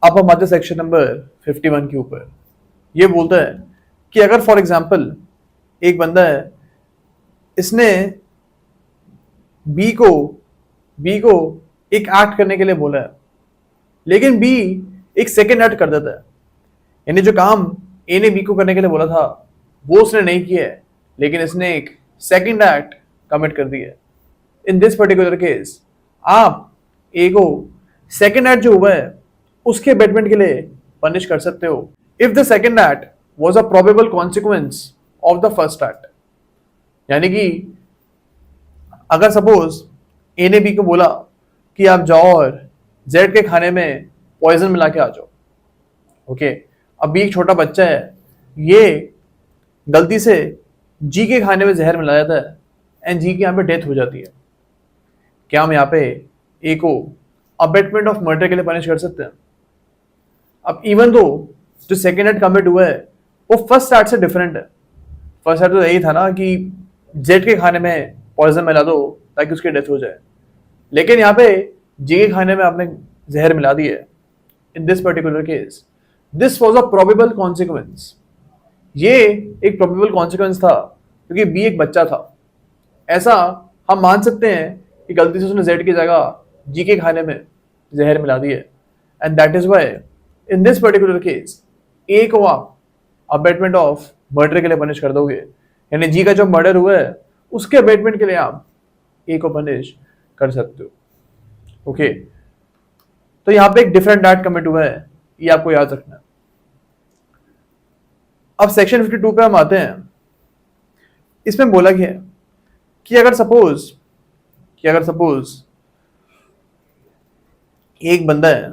अब हम आते सेक्शन नंबर 51 के ऊपर। ये बोलता है कि अगर फॉर एग्जाम्पल एक बंदा है, इसने बी को एक एक्ट करने के लिए बोला है, लेकिन बी एक सेकेंड एक्ट कर देता है। यानी जो काम ए ने बी को करने के लिए बोला था वो उसने नहीं किया है, लेकिन इसने एक सेकेंड एक्ट कमिट कर दिया है। इन दिस पर्टिकुलर केस आप ए को सेकेंड एक्ट जो हुआ है उसके बेटरमेंट के लिए पनिश कर सकते हो if the second act was a probable consequence of the first act. यानी कि अगर सपोज ए ने बी को बोला कि आप जाओ और जेड के खाने में पॉइजन मिला के आ जाओ, ओके। अब बी एक छोटा बच्चा है, ये गलती से जी के खाने में जहर मिला जाता है एंड जी की यहाँ पे डेथ हो जाती है। क्या हम यहाँ पे ए को अबेटमेंट ऑफ मर्डर के लिए पनिश कर सकते हैं? अब इवन दो जो सेकेंड एक्ट कमिट हुआ है वो फर्स्ट एक्ट से डिफरेंट है। फर्स्ट एक्ट तो यही था ना कि जेड के खाने में पॉइजन मिला दो ताकि उसकी डेथ हो जाए, लेकिन यहाँ पे जी के खाने में आपने जहर मिला दी है। इन this particular case this was a probable consequence. ये एक प्रोबेबल कॉन्सिक्वेंस था क्योंकि बी एक बच्चा था। ऐसा हम मान सकते हैं कि गलती से उसने जेड की जगह जी के खाने में जहर मिला दी है, and that is why in this particular case A को आप अबेटमेंट ऑफ मर्डर के लिए पनिश कर दोगे। यानी जी का जो मर्डर हुआ है उसके अबेटमेंट के लिए आप ए को पनिश कर सकते हो, ओके। तो यहाँ पे एक डिफरेंट एक्ट कमिट हुआ है, ये आपको याद रखना है। अब सेक्शन 52 पे हम आते हैं। इसमें बोला गया है कि अगर सपोज एक बंदा है,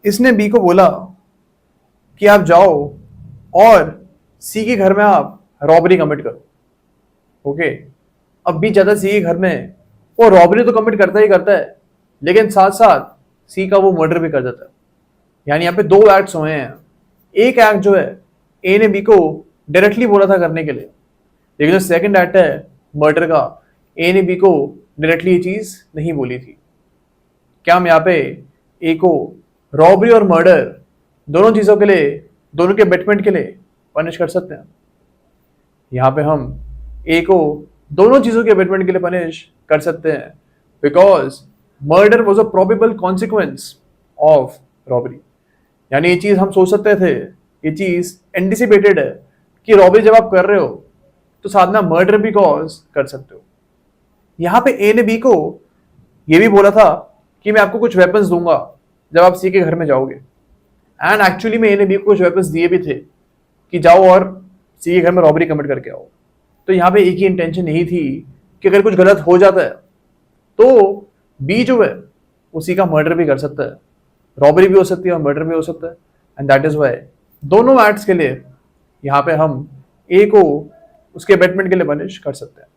इसने बी को बोला कि आप जाओ और सी के घर में आप रॉबरी कमिट करो, ओके। अब बी जाता सी के घर में, वो रॉबरी तो कमिट करता ही करता है, लेकिन साथ साथ सी का वो मर्डर भी कर देता है। यानी यहाँ पे दो एक्ट्स हुए हैं। एक एक्ट जो है ए ने बी को डायरेक्टली बोला था करने के लिए, लेकिन जो सेकंड एक्ट है मर्डर का, ए ने बी को डायरेक्टली ये चीज नहीं बोली थी। क्या हम यहाँ पे ए को रॉबरी और मर्डर दोनों चीजों के लिए, दोनों के बेटमेंट के लिए पनिश कर सकते हैं? यहाँ पे हम ए को दोनों चीजों के बेटमेंट के लिए पनिश कर सकते हैं because murder was a probable consequence of robbery. यानी ये चीज हम सोच सकते थे, ये चीज एंटिसिपेटेड है कि रॉबरी जब आप कर रहे हो तो साथ में मर्डर भी कॉज कर सकते हो। यहाँ पे ए ने बी को ये भी बोला था कि मैं आपको कुछ वेपन्स दूंगा जब आप सी के घर में जाओगे, एंड एक्चुअली में ए ने बी को कुछ वेपन्स दिए भी थे कि जाओ और सी के घर में रॉबरी कमिट करके आओ। तो यहाँ पे एक ही इंटेंशन यही थी कि अगर कुछ गलत हो जाता है तो बी जो है उसी का मर्डर भी कर सकता है, रॉबरी भी हो सकती है और मर्डर भी हो सकता है, एंड दैट इज वाई दोनों एक्ट्स के लिए यहाँ पे हम ए को उसके बेटमेंट के लिए पनिश कर सकते हैं,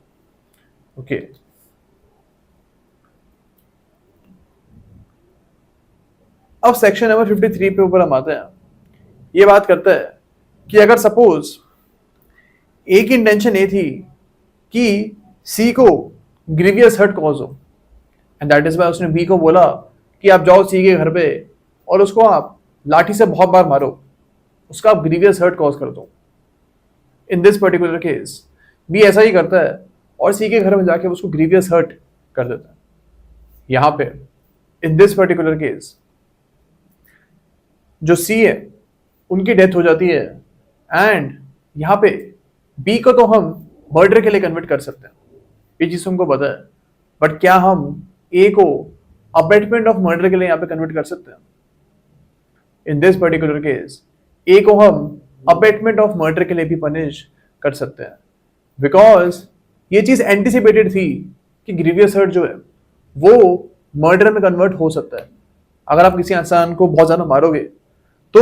ओके। अब सेक्शन नंबर 53 पे ऊपर हम आते हैं। ये बात करता है कि अगर सपोज ए की इंटेंशन ये थी कि सी को ग्रीवियस हर्ट कॉज हो, एंड दैट इज वाई उसने बी को बोला कि आप जाओ सी के घर पे और उसको आप लाठी से बहुत बार मारो, उसका आप ग्रीवियस हर्ट कॉज कर दो। इन दिस पर्टिकुलर केस बी ऐसा ही करता है और सी के घर में जाके उसको ग्रीवियस हर्ट कर देता है। यहां पे इन दिस पर्टिकुलर केस जो सी है उनकी डेथ हो जाती है, एंड यहां पे बी को तो हम मर्डर के लिए कन्वर्ट कर सकते हैं, ये चीज तुमको पता है, बट क्या हम ए को अबेटमेंट ऑफ मर्डर के लिए यहां पे कन्वर्ट कर सकते हैं? इन दिस पर्टिकुलर केस ए को हम अबेटमेंट ऑफ मर्डर के लिए भी पनिश कर सकते हैं बिकॉज ये चीज एंटिसिपेटेड थी कि ग्रीवियस हर्ट जो है वो मर्डर में कन्वर्ट हो सकता है। अगर आप किसी इंसान को बहुत ज्यादा मारोगे तो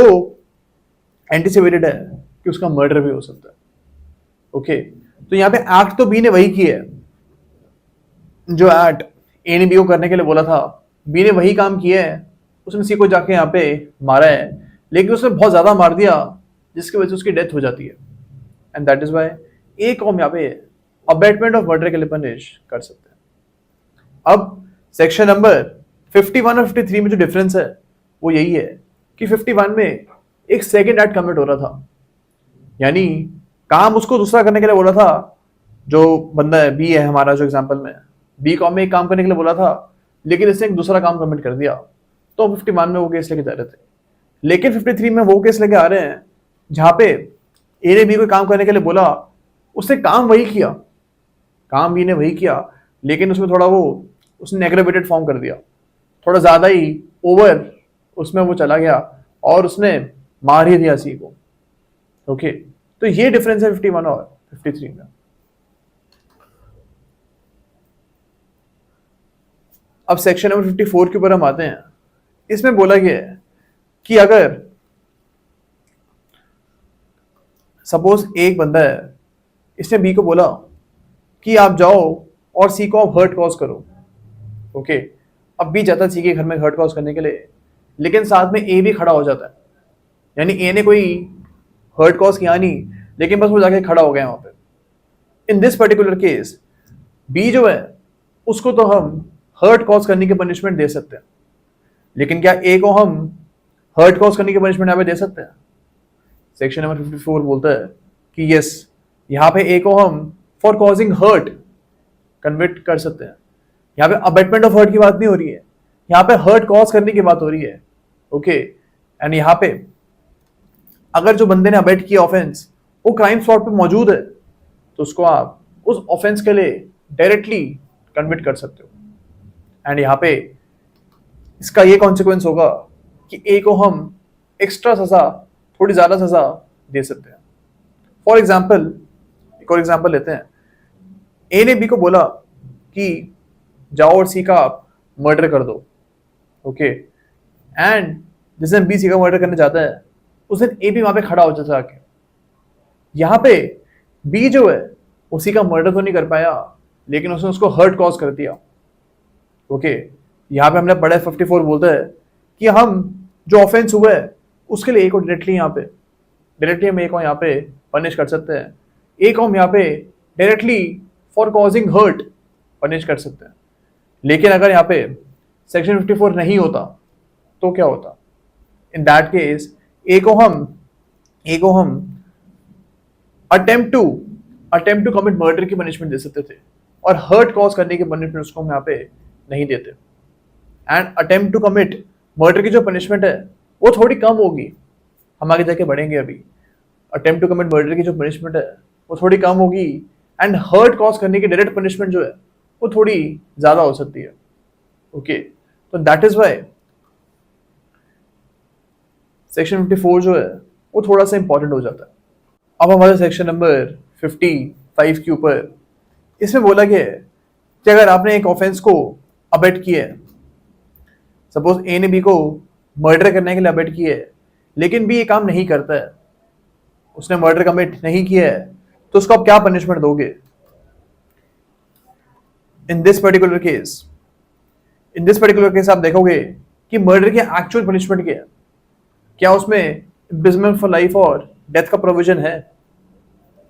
एंटिसिपेटेड है कि उसका मर्डर भी हो सकता है, ओके। तो यहाँ पे एक्ट तो बी ने वही किया है, जो एक्ट ए ने बी को करने के लिए बोला था बी ने वही काम किया है। उसने सी को जाके यहाँ पे मारा है, लेकिन उसने बहुत ज्यादा मार दिया जिसकी वजह से उसकी डेथ हो जाती है, एंड दैट इज वाई ए को हम यहाँ पे अबेटमेंट ऑफ मर्डर के लिए पनिश कर सकते हैं। अब सेक्शन नंबर 51 और 53 में जो डिफरेंस है वो यही है कि 51 में एक सेकेंड एक्ट कमिट हो रहा था, यानी काम उसको दूसरा करने के लिए बोला था। जो बंदा है बी है हमारा, जो एग्जांपल में बी को हमें एक काम करने के लिए बोला था, लेकिन इसने एक दूसरा काम कमिट कर दिया, तो 51 में वो केस लेके जा रहे थे। लेकिन 53 में वो केस लेके आ रहे हैं जहां पे ए ने बी को काम करने के लिए बोला, उसने काम वही किया, काम बी ने वही किया, लेकिन उसमें थोड़ा वो उसने एग्रेवेटेड फॉर्म कर दिया, थोड़ा ज्यादा ही ओवर उसमें वो चला गया और उसने मार ही दिया सी को। ओके, तो ये डिफरेंस है 51 और 53 में। अब सेक्शन नंबर 54 के ऊपर हम आते हैं। इसमें बोला गया है कि अगर सपोज एक बंदा है, इसने बी को बोला कि आप जाओ और सी को आप हर्ट कॉज करो। ओके, अब बी जाता है सी के घर में हर्ट कॉज करने के लिए, लेकिन साथ में ए भी खड़ा हो जाता है, यानी ए ने कोई हर्ट कॉज किया नहीं, लेकिन बस वो जाके खड़ा हो गया वहां पे। इन दिस पर्टिकुलर केस बी जो है उसको तो हम हर्ट कॉज करने की पनिशमेंट दे सकते हैं, लेकिन क्या ए को हम हर्ट कॉज करने की पनिशमेंट यहाँ पे दे सकते हैं? सेक्शन नंबर 54 बोलता है कि यस, यहाँ पे ए को हम फॉर कॉजिंग हर्ट कन्विक्ट कर सकते हैं। यहाँ पे अबेटमेंट ऑफ हर्ट की बात नहीं हो रही है, यहाँ पे हर्ट कॉज करने की बात हो रही है। ओके, एंड यहाँ पे अगर जो बंदे ने अबेट किया ऑफेंस वो क्राइम स्पॉट पे मौजूद है, तो उसको आप उस ऑफेंस के लिए डायरेक्टली कन्विक्ट कर सकते हो। एंड यहाँ पे इसका ये कॉन्सिक्वेंस होगा कि ए को हम एक्स्ट्रा सजा, थोड़ी ज्यादा सजा दे सकते हैं। फॉर एग्जाम्पल, एक और एग्जाम्पल लेते हैं। ए ने बी को बोला कि जाओ और सी का आप मर्डर कर दो। ओके, एंड जिस दिन बी सी का मर्डर करने जाता है उस दिन ए भी वहां पे खड़ा हो जाता है आके। यहाँ पे बी जो है उसी का मर्डर तो नहीं कर पाया, लेकिन उसने उसको हर्ट कॉज कर दिया। ओके, यहाँ पे हमने पढ़ा 54 बोलता है कि हम जो ऑफेंस हुआ है उसके लिए ए को डायरेक्टली हम ए को यहाँ पे पनिश कर सकते हैं। ए को हम यहाँ पे directly for causing hurt punish कर सकते हैं। लेकिन अगर यहाँ पे सेक्शन 54 नहीं होता तो क्या होता? इन दैट केस ए को हम अटेम्प्ट टू कमिट मर्डर की पनिशमेंट दे सकते थे, और हर्ट कॉज करने की पनिशमेंट उसको हम यहाँ पे नहीं देते। And attempt to commit murder की जो पनिशमेंट है वो थोड़ी कम होगी, हम आगे जाके बढ़ेंगे अभी। अटेम्प्ट टू कमिट मर्डर की जो पनिशमेंट है वो थोड़ी कम होगी, एंड हर्ट कॉज करने की डायरेक्ट पनिशमेंट जो है वो थोड़ी ज्यादा हो सकती है। ओके, तो दैट इज वाई सेक्शन 54 जो है वो थोड़ा सा इंपॉर्टेंट हो जाता है। अब हमारे सेक्शन नंबर 55 के ऊपर इसमें बोला गया है कि अगर आपने एक ऑफेंस को अबेट किया है, सपोज ए ने बी को मर्डर करने के लिए अबेट किया है, लेकिन बी ये काम नहीं करता है, उसने मर्डर कमिट नहीं किया है, तो उसको आप क्या पनिशमेंट दोगे? इन दिस पर्टिकुलर केस आप देखोगे कि मर्डर की एक्चुअल पनिशमेंट क्या है। क्या उसमें इम्प्रिजनमेंट फॉर लाइफ और डेथ का प्रोविजन है?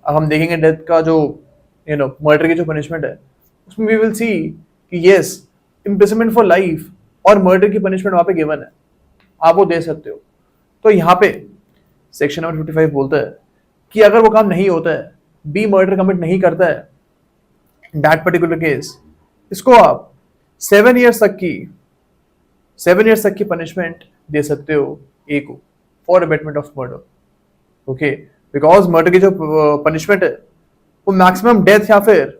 अब हम देखेंगे डेथ का जो मर्डर की जो पनिशमेंट है उसमें वी विल सी कि यस, इम्प्रिजनमेंट फॉर लाइफ और मर्डर की पनिशमेंट वहां पे गिवन है, आप वो दे सकते हो। तो यहाँ पे सेक्शन नंबर 55 बोलता है कि अगर वो काम नहीं होता है, बी मर्डर कमिट नहीं करता है, दैट पर्टिकुलर केस इसको आप 7 इयर्स तक की पनिशमेंट दे सकते हो ए को for abetment of murder. Okay, because murder की जो पनिशमेंट है वो मैक्सिमम डेथ या फिर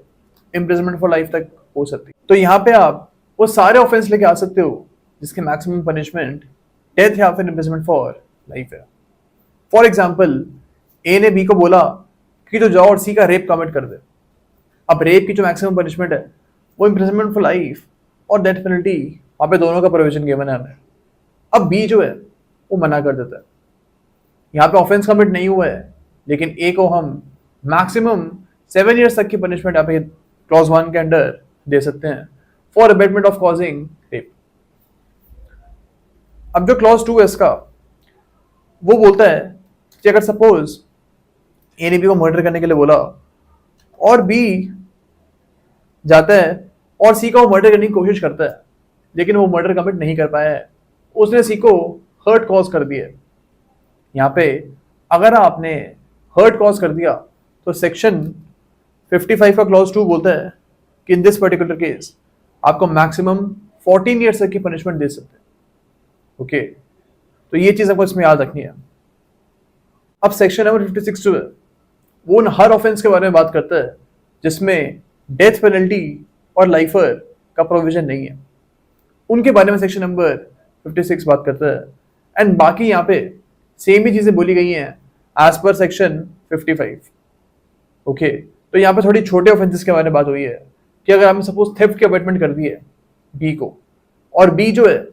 इम्प्रिजनमेंट फॉर लाइफ तक हो सकती है। तो यहाँ पे आप वो सारे ऑफेंस लेके आ सकते हो जिसकी मैक्सिमम पनिशमेंट डेथ या फिर इम्प्रिजनमेंट फॉर लाइफ है। फॉर एग्जाम्पल, ए ने बी को बोला कि तो जाओ और सी का रेप कमिट कर दे। अब रेप की जो मैक्सिमम पनिशमेंट है वो इम्प्रिजनमेंट फॉर लाइफ और डेथ पेनल्टी, वहां पे दोनों का प्रोविजन गिवन है हमें। अब बी जो है वो मना कर देता है, यहाँ पे ऑफेंस कमिट नहीं हुआ है, लेकिन ए को हम मैक्सिमम 7 इयर्स तक की पनिशमेंट यहाँ पे क्लॉज 1 के अंडर दे सकते हैं for abetment of causing rape. अब जो क्लॉज 2 है इसका, वो बोलता है कि अगर सपोज ए ने बी को मर्डर करने के लिए बोला और बी जाता है और सी को मर्डर करने की कोशिश करता है, लेकिन वो मर्डर कमिट नहीं कर पाया है, उसने सी को हर्ट कॉज कर दिया। यहाँ पे अगर आपने हर्ट कॉज कर दिया तो सेक्शन 55 का क्लॉज 2 बोलता है कि इन दिस पर्टिकुलर केस आपको मैक्सिमम 14 ईयर्स तक की पनिशमेंट दे सकते हैं। ओके, तो ये चीज आपको इसमें याद रखनी है। अब सेक्शन नंबर 56 जो है वो उन हर ऑफेंस के बारे में बात करता है जिसमें डेथ पेनल्टी और लाइफर का प्रोविजन नहीं है, उनके बारे में सेक्शन नंबर 56 बात करता है। एंड बाकी यहाँ पे सेम ही चीजें बोली गई हैं एज पर सेक्शन 55। ओके, तो यहाँ पे थोड़ी छोटे ऑफेंसेस के बारे में बात हुई है कि अगर आपने सपोज थेफ्ट की अपॉइंटमेंट कर दी है बी को और बी जो है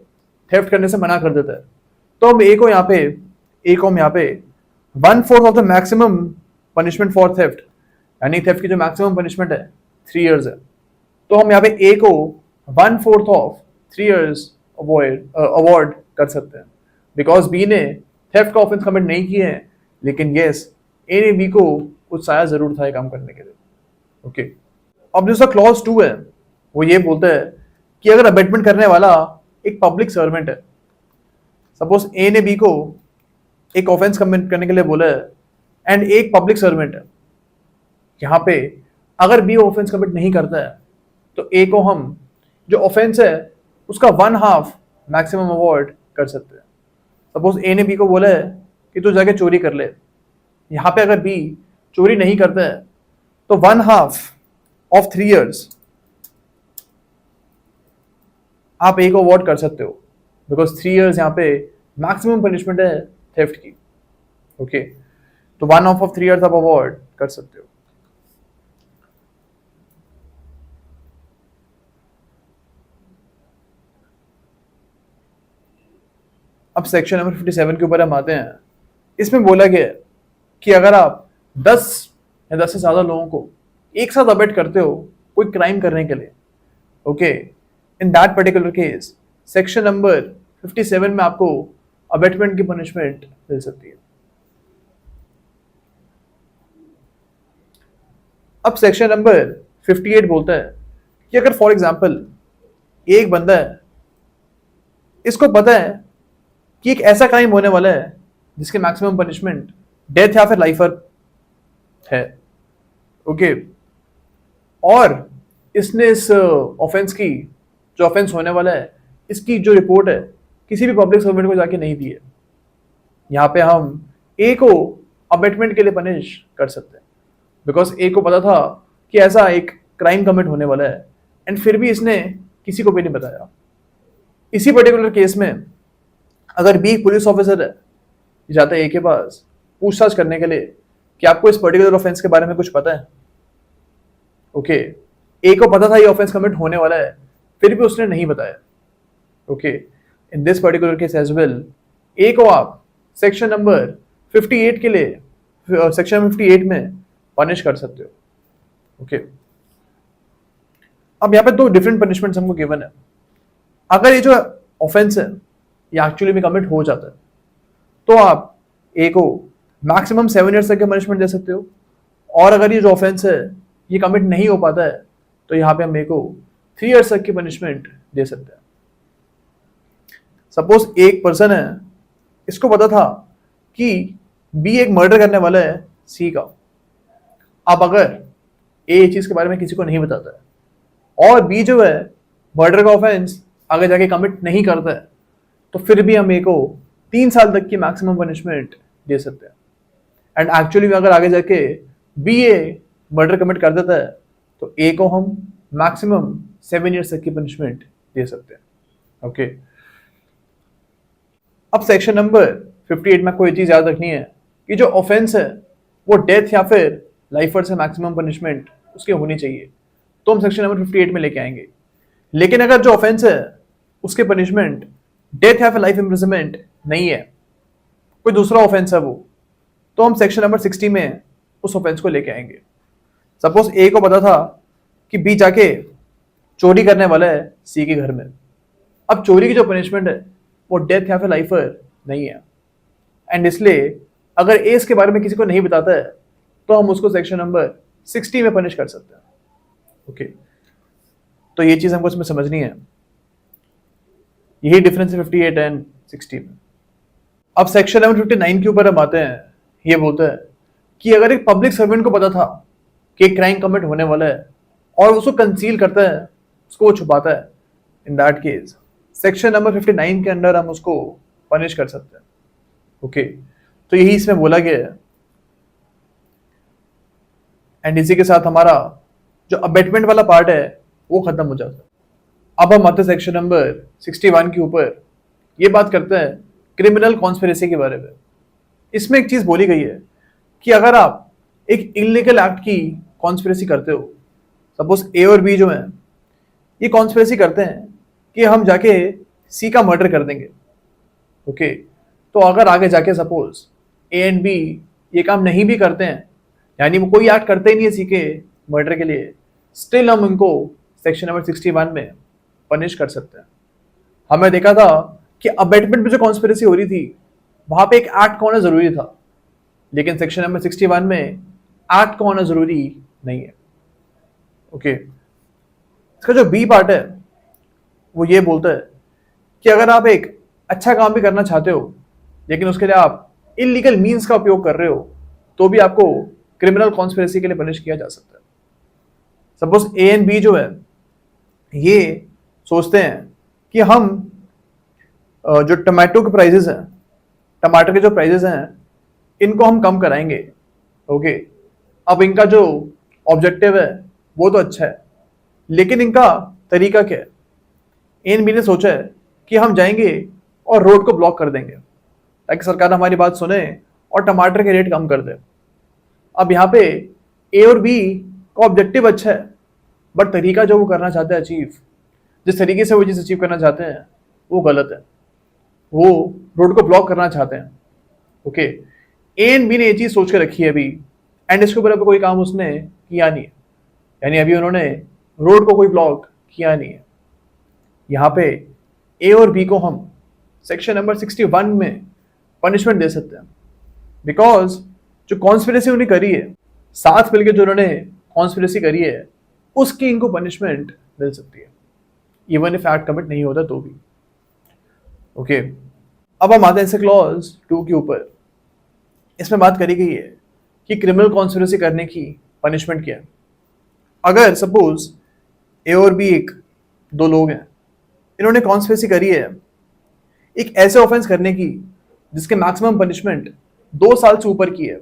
थेफ्ट करने से मना कर देता है, तो हम ए को हम यहाँ पे 1/4 of the maximum punishment for theft, यानी थेफ्ट की जो मैक्सिमम पनिशमेंट है 3 इयर्स है, तो हम यहाँ पे ए को 1/4 ऑफ 3 इयर्स अवॉर्ड कर सकते हैं बिकॉज बी ने थेफ्ट का ऑफेंस कमिट नहीं किए हैं, लेकिन यस ए ने बी को उत्साह जरूर था ये काम करने के लिए। ओके, अब जो क्लॉज 2 है वो ये बोलता है कि अगर अबेटमेंट करने वाला एक पब्लिक सर्वेंट है, सपोज ए ने बी को एक ऑफेंस कमिट करने के लिए बोला है एंड एक पब्लिक सर्वेंट है, यहाँ पे अगर बी ऑफेंस कमिट नहीं करता है तो ए को हम जो ऑफेंस है उसका 1/2 मैक्सिमम अवॉर्ड कर सकते हैं। सपोज ए ने बी को बोला है कि तू जाके चोरी कर ले, यहाँ पे अगर बी चोरी नहीं करता है तो 1/2 ऑफ 3 इयर्स आप ए को अवॉर्ड कर सकते हो बिकॉज 3 इयर्स यहाँ पे मैक्सिमम पनिशमेंट है थेफ्ट की। ओके, तो 1/2 ऑफ 3 इयर्स आप अवॉर्ड कर सकते हो। अब सेक्शन नंबर 57 के ऊपर हम आते हैं। इसमें बोला गया है कि अगर आप 10 या 10 से ज्यादा लोगों को एक साथ अबेट करते हो कोई क्राइम करने के लिए, okay, in that particular case section number 57 में आपको अबेटमेंट की पनिशमेंट मिल सकती है। अब सेक्शन नंबर 58 बोलता है कि अगर फॉर एग्जांपल एक बंदा है, इसको पता है कि एक ऐसा क्राइम होने वाला है जिसके मैक्सिमम पनिशमेंट डेथ या फिर लाइफर है, ओके, और इसने इस ऑफेंस की जो ऑफेंस होने वाला है इसकी जो रिपोर्ट है किसी भी पब्लिक सर्वेंट को जाके नहीं दी है, यहाँ पे हम ए को अबेटमेंट के लिए पनिश कर सकते हैं बिकॉज ए को पता था कि ऐसा एक क्राइम कमिट होने वाला है एंड फिर भी इसने किसी को भी नहीं बताया। इसी पर्टिकुलर केस में अगर बी पुलिस ऑफिसर है, जाता है ए के पास पूछताछ करने के लिए कि आपको इस पर्टिकुलर ऑफेंस के बारे में कुछ पता है, ओके, ए को पता था ये ऑफेंस कमिट होने वाला है फिर भी उसने नहीं बताया। Okay, in this particular case as well A को आप सेक्शन नंबर 58 के लिए सेक्शन 58 में पनिश कर सकते हो। ओके, अब यहाँ पे 2 डिफरेंट पनिशमेंट्स हमको गिवन है। अगर ये जो ऑफेंस है ये एक्चुअली में कमिट हो जाता है तो आप ए को मैक्सिमम 7 इयर्स तक की पनिशमेंट दे सकते हो, और अगर ये जो ऑफेंस है ये कमिट नहीं हो पाता है तो यहाँ पे हम ए को 3 इयर्स तक की पनिशमेंट दे सकते हैं। सपोज एक पर्सन है, इसको पता था कि बी एक मर्डर करने वाला है सी का। अब अगर ए चीज के बारे में किसी को नहीं बताता है और बी जो है मर्डर का ऑफेंस आगे जाके कमिट नहीं करता है तो फिर भी हम ए को 3 साल तक की मैक्सिमम पनिशमेंट दे सकते हैं। एंड एक्चुअली में अगर आगे जाके बी ए मर्डर कमिट कर देता है तो ए को हम मैक्सिमम 7 इयर्स तक की पनिशमेंट दे सकते हैं। ओके, अब सेक्शन नंबर 58 में कोई चीज याद रखनी है कि जो ऑफेंस है वो डेथ या फिर लाइफर से मैक्सिमम पनिशमेंट उसकी होनी चाहिए, तो हम सेक्शन नंबर 58 में लेके आएंगे। लेकिन अगर जो ऑफेंस है उसके पनिशमेंट डेथ या फिर लाइफ इम्प्रिजनमेंट नहीं है, कोई दूसरा ऑफेंस है वो, तो हम सेक्शन नंबर 60 में उस ऑफेंस को लेके आएंगे। सपोज ए को पता था कि बी जाके चोरी करने वाला है सी के घर में। अब चोरी की जो पनिशमेंट है वो डेथ या फिर लाइफर नहीं है, एंड इसलिए अगर ए इसके बारे में किसी को नहीं बताता है तो हम उसको सेक्शन नंबर 60 में पनिश कर सकते हैं। ओके, तो ये चीज हमको इसमें समझनी है। यही डिफरेंस है 58 एंड 60 में। अब सेक्शन नंबर 59 के ऊपर हम आते हैं। ये बोलता है कि अगर एक पब्लिक सर्वेंट को पता था कि एक क्राइम कमिट होने वाला है और उसको कंसील करता है, उसको वो छुपाता है, in that case section number 59 के अंडर हम उसको पनिश कर सकते हैं। ओके, तो यही इसमें बोला गया है। एंड इसी के साथ हमारा जो अबेटमेंट वाला पार्ट है वो खत्म हो जाता है। अब हम आते हैं सेक्शन नंबर 61 के ऊपर। ये बात करते हैं क्रिमिनल कॉन्स्पिरेसी के बारे में। इसमें एक चीज बोली गई है कि अगर आप एक इलीगल एक्ट की कॉन्स्पिरेसी करते हो, सपोज ए और बी जो है ये कॉन्स्पिरेसी करते हैं कि हम जाके सी का मर्डर कर देंगे। ओके, तो अगर आगे जाके सपोज ए एंड बी ये काम नहीं भी करते हैं, यानी वो कोई एक्ट करते ही नहीं है सी के मर्डर के लिए, स्टिल हम उनको सेक्शन नंबर 61 में पनिश कर सकते हैं। हमने देखा था कि अबेटमेंट में जो कॉन्स्पिरेसी हो रही थी वहां पे एक एक्ट का होना जरूरी था, लेकिन सेक्शन नंबर 61 में एक्ट का होना जरूरी नहीं है। ओके, इसका जो बी पार्ट है वो ये बोलता है कि अगर आप एक अच्छा काम भी करना चाहते हो लेकिन उसके लिए आप इलीगल मीन्स का उपयोग कर रहे हो तो भी आपको क्रिमिनल कॉन्स्पिरेसी के लिए पनिश किया जा सकता है। सपोज ए एंड बी जो है ये सोचते हैं कि हम जो टमाटो के प्राइजेस हैं, टमाटर के जो प्राइजेस हैं इनको हम कम कराएंगे। ओके, अब इनका जो ऑब्जेक्टिव है वो तो अच्छा है, लेकिन इनका तरीका क्या है? ए एंड बी ने सोचा है कि हम जाएंगे और रोड को ब्लॉक कर देंगे ताकि सरकार हमारी बात सुने और टमाटर के रेट कम कर दे। अब यहाँ पे ए और बी का ऑब्जेक्टिव अच्छा है, बट तरीका जो वो करना चाहते हैं अचीव, जिस तरीके से वो चीज़ अचीव करना चाहते हैं वो गलत है। वो रोड को ब्लॉक करना चाहते हैं। ओके, ए एंड बी ने ये चीज़ सोच के रखी है अभी, एंड इसके ऊपर अभी कोई काम उसने किया नहीं है, यानी अभी उन्होंने रोड को कोई ब्लॉक किया नहीं है। यहाँ पे ए और बी को हम सेक्शन नंबर 61 में पनिशमेंट दे सकते हैं, बिकॉज जो कॉन्स्पिरेसी उन्होंने करी है, साथ मिलकर जो उन्होंने कॉन्स्पिरेसी करी है, उसकी इनको पनिशमेंट मिल सकती है, इवन इफ एक्ट कमिट नहीं होता तो भी। ओके, अब हम आते हैं क्लॉज 2 के ऊपर। इसमें बात करी गई है कि क्रिमिनल कॉन्स्पिरेसी करने की पनिशमेंट क्या है। अगर सपोज ए और बी एक दो लोग हैं, इन्होंने कॉन्स्पिरेसी करी है एक ऐसे ऑफेंस करने की जिसके मैक्सिमम पनिशमेंट 2 साल से ऊपर की है।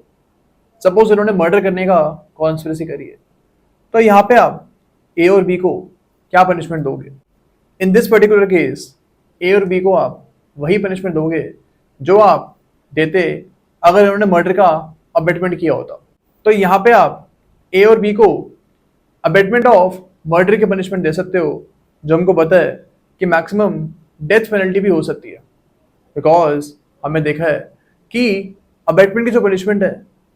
सपोज इन्होंने मर्डर करने का कॉन्स्पिरेसी करी है, तो यहाँ पे आप ए और बी को क्या पनिशमेंट दोगे? इन दिस पर्टिकुलर केस ए और बी को आप वही पनिशमेंट दोगे जो आप देते अगर इन्होंने मर्डर का अबेटमेंट किया होता। तो यहाँ पे आप ए और बी को अबेटमेंट ऑफ मर्डर की पनिशमेंट दे सकते हो, जो हमको पता है कि मैक्सिमम डेथ पेनल्टी भी हो सकती है, बिकॉज हमने देखा है कि अबेटमेंट की जो पनिशमेंट है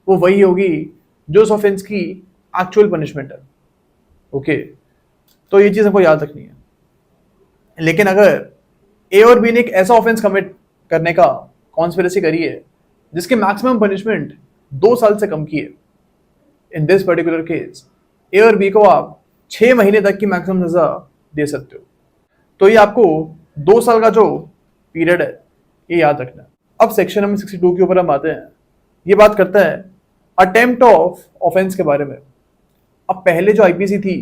वो वही होगी जो उस ऑफेंस की एक्चुअल पनिशमेंट है। ओके, तो ये चीज़ हमको याद रखनी है। लेकिन अगर ए और बी ने एक ऐसा ऑफेंस कमिट करने का कॉन्स्पिरेसी करी है जिसकी मैक्सिमम पनिशमेंट 2 साल से कम की है, इन दिस पर्टिकुलर केस ए और बी को आप 6 महीने तक की मैक्सिमम सजा दे सकते हो। तो ये आपको 2 साल का जो पीरियड है ये याद रखना है। अब सेक्शन नंबर 62 के ऊपर हम आते हैं। ये बात करता है अटेम्प्ट ऑफ ऑफेंस के बारे में। अब पहले जो आईपीसी थी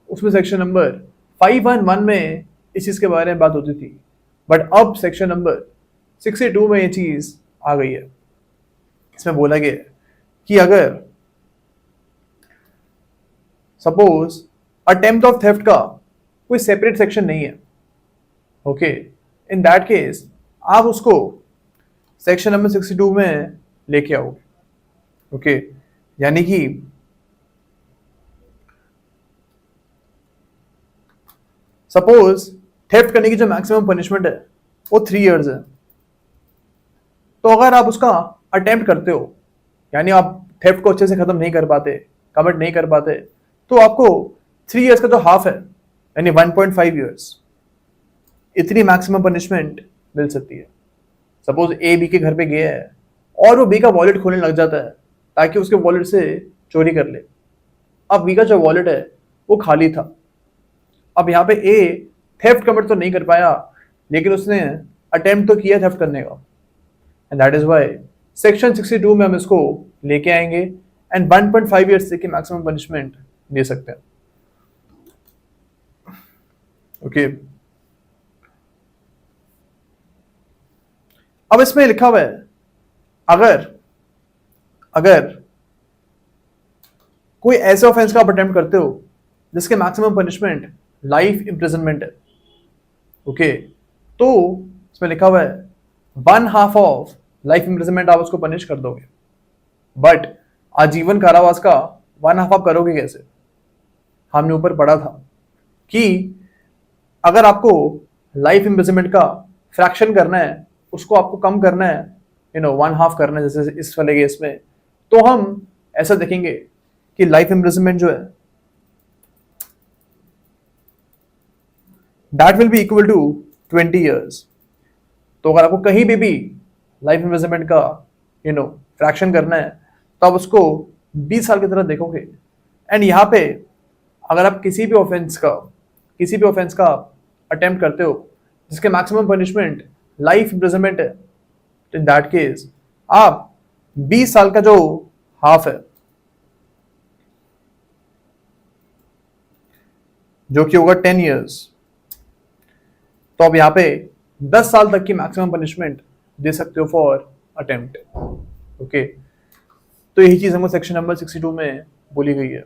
उसमें सेक्शन नंबर 511 में इस चीज़ के बारे में बात होती थी, बट अब सेक्शन नंबर 62 में ये चीज़ आ गई है। इसमें बोला गया है कि अगर सपोज अटेम्प्ट ऑफ थेफ्ट का कोई सेपरेट सेक्शन नहीं है, ओके, इन दैट केस आप उसको सेक्शन नंबर 62 में लेके आओगे। ओके, यानी कि सपोज थेफ्ट करने की जो मैक्सिमम पनिशमेंट है वो 3 इयर्स है, तो अगर आप उसका अटेम्प्ट करते हो, यानी आप थेफ्ट को अच्छे से खत्म नहीं कर पाते, कमिट नहीं कर पाते, तो आपको 3 इयर्स का जो हाफ है यानी 1.5 इयर्स, इतनी मैक्सिमम पनिशमेंट मिल सकती है। सपोज ए बी के घर पे गया है और वो बी का वॉलेट खोलने लग जाता है ताकि उसके वॉलेट से चोरी कर ले। अब बी का जो वॉलेट है वो खाली था। अब यहाँ पे ए थेफ्ट कमिट तो नहीं कर पाया, लेकिन उसने अटेम्प्ट तो किया थेफ्ट करने का, and that is why section 62 में हम इसको लेके आएंगे एंड 1.5 ईयर्स की मैक्सिमम पनिशमेंट दे सकते हैं। ओके अब इसमें लिखा हुआ है अगर अगर कोई ऐसे ऑफेंस का आप अटेम्प्ट करते हो जिसके मैक्सिमम पनिशमेंट लाइफ इंप्रिजनमेंट है, ओके तो इसमें लिखा हुआ है 1/2 ऑफ लाइफ इंप्रिजनमेंट आप उसको पनिश कर दोगे, बट आजीवन कारावास का 1/2 आप करोगे कैसे? हमने ऊपर पढ़ा था कि अगर आपको लाइफ इंप्रिजनमेंट का फ्रैक्शन करना है, उसको आपको कम करना है, 1/2 करना है, जैसे इस वाले केस में, तो हम ऐसा देखेंगे कि लाइफ इंप्रिजनमेंट जो है that will be equal to 20 years. तो अगर आपको कहीं भी लाइफ इंप्रिजनमेंट का फ्रैक्शन करना है तो आप उसको 20 साल की तरह देखोगे। एंड यहाँ पे अगर आप किसी भी ऑफेंस का अटेम्प्ट करते हो जिसके मैक्सिमम पनिशमेंट लाइफ इंप्रिजनमेंट है, तो इन दैट केस आप 20 साल का जो हाफ है, जो कि होगा 10 ईयर्स, तो आप यहाँ पे 10 साल तक की मैक्सिमम पनिशमेंट दे सकते हो फॉर अटेम्प्ट। ओके तो यही चीज हमको सेक्शन नंबर 62 में बोली गई है।